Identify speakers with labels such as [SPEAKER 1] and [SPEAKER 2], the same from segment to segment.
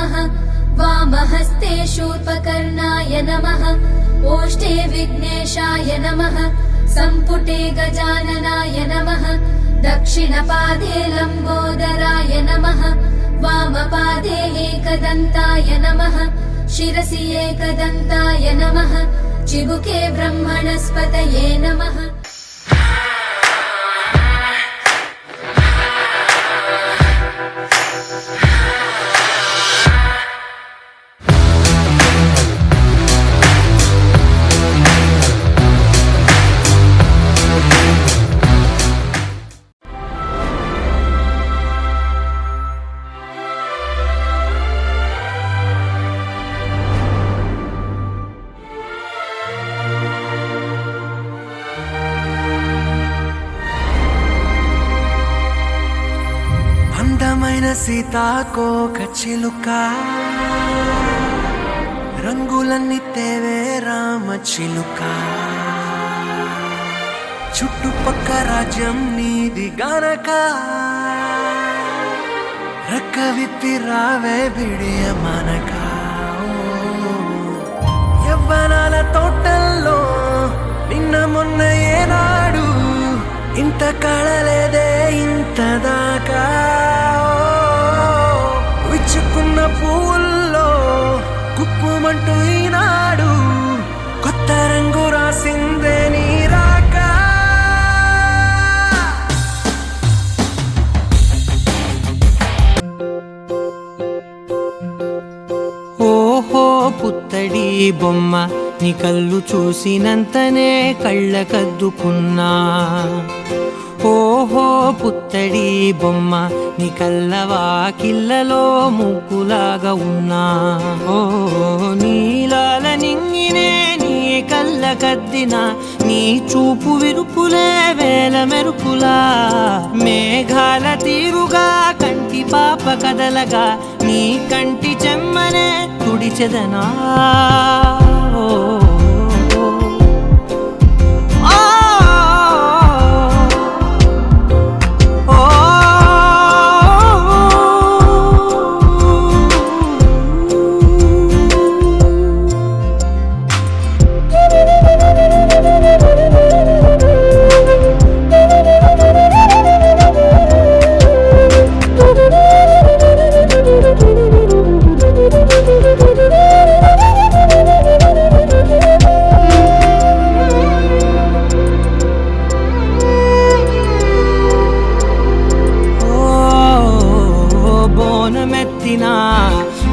[SPEAKER 1] नमः वामहस्ते शूर्पकर्णाय नमः ओष्ठे विघ्नेशाय नमः सम्पुटे गजाननाय नमः दक्षिणपादे लम्बोदराय नमः वामपादे एकदन्ताय नमः शिरसि एकदन्ताय नमः चिबुके ब्रह्मणस्पतये नमः।
[SPEAKER 2] అందమైన సీతాకోక చిలుక రంగులన్నీ తేవే రామ చిలుక చుట్టుపక్క రాజ్యం నీది గనక రెక్క విప్పి రావే బిడియ మనక యవ్వనాల తోటల్లో నిన్న మొన్న ఏనాడు ఇంత కళలేదే ఇంత దాకా విచ్చుకున్న పూల్లో కుప్పుమంటూ ఈనాడు కొత్త రంగు రాసిందే నీ రాక
[SPEAKER 3] ఓహో పుత్తడి బొమ్మ నీ కళ్ళు చూసినంతనే కళ్ళకద్దుకున్నా ఓహో పుత్తడి బొమ్మ నీ కళ్ళవాకిళ్ళలో ముగ్గులాగా ఉన్నా ఓ నీలాల నింగినే నీ కళ్ళకద్దిన నీ చూపు విరుపులే వేల మెరుపులా మేఘాల తీరుగా కంటి పాప కదలగా నీ కంటి చెమ్మనే తుడిచెదనా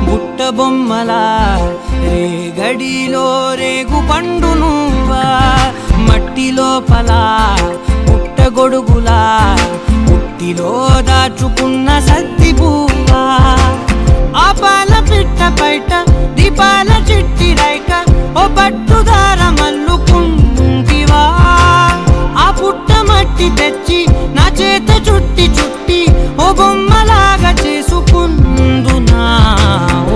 [SPEAKER 3] బుట్ట బొమ్మలా రేగడిలో రేగు పండు నువ్వా మట్టి లోపల పుట్ట గొడుగులా పుట్టిలో దాచుకున్న సత్తి పువ్వా ఆపాల పిట్ట బయట దీపాల చిట్టి రైక ఓ పట్టుదార మల్లుకుంటివా ఆ పుట్ట మట్టి తెచ్చి నా చేత చుట్టి చుట్టి ఓ బొమ్మలాగా చేసుకుందునా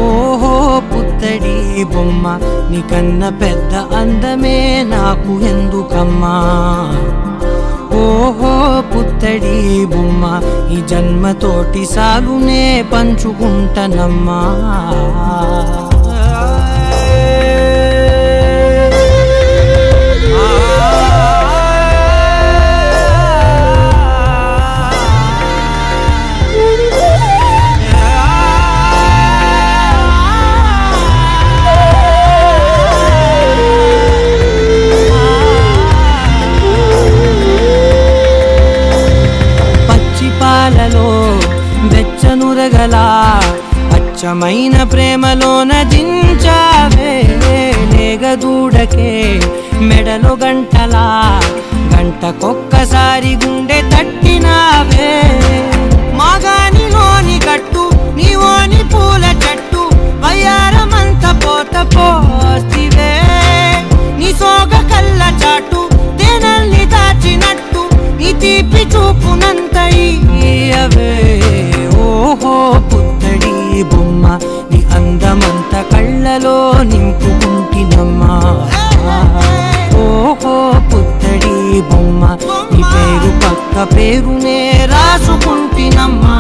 [SPEAKER 3] ఓహో పుత్తడి బొమ్మ నీకన్న పెద్ద అందమే నాకు ఎందుకమ్మా ఓహో పుత్తడి బొమ్మ ఈ జన్మతోటి సాలునే పంచుకుంటనమ్మా పాలలో వెచ్చనురగలా అచ్చమైన ప్రేమలోన దించావే లేగదూడకే మెడలో గంటలా గంటకొక్కసారి గుండె తట్టినావే మాగానిలోని గట్టు నీవోని పూల చెట్టు వయ్యారమంత పోత పోస్తివే నీ సోగ కళ్ళ చాటు తేనల్ని దాచినట్టు నీ తీపి చూపునంత ఇయ్యవే ఓహో పుత్తడి బొమ్మ నీ అందమంత కళ్ళలో నింపుకుంటినమ్మా ఓహో పుత్తడి బొమ్మ నీ పేరు పక్క పేరునే రాసుకుంటినమ్మా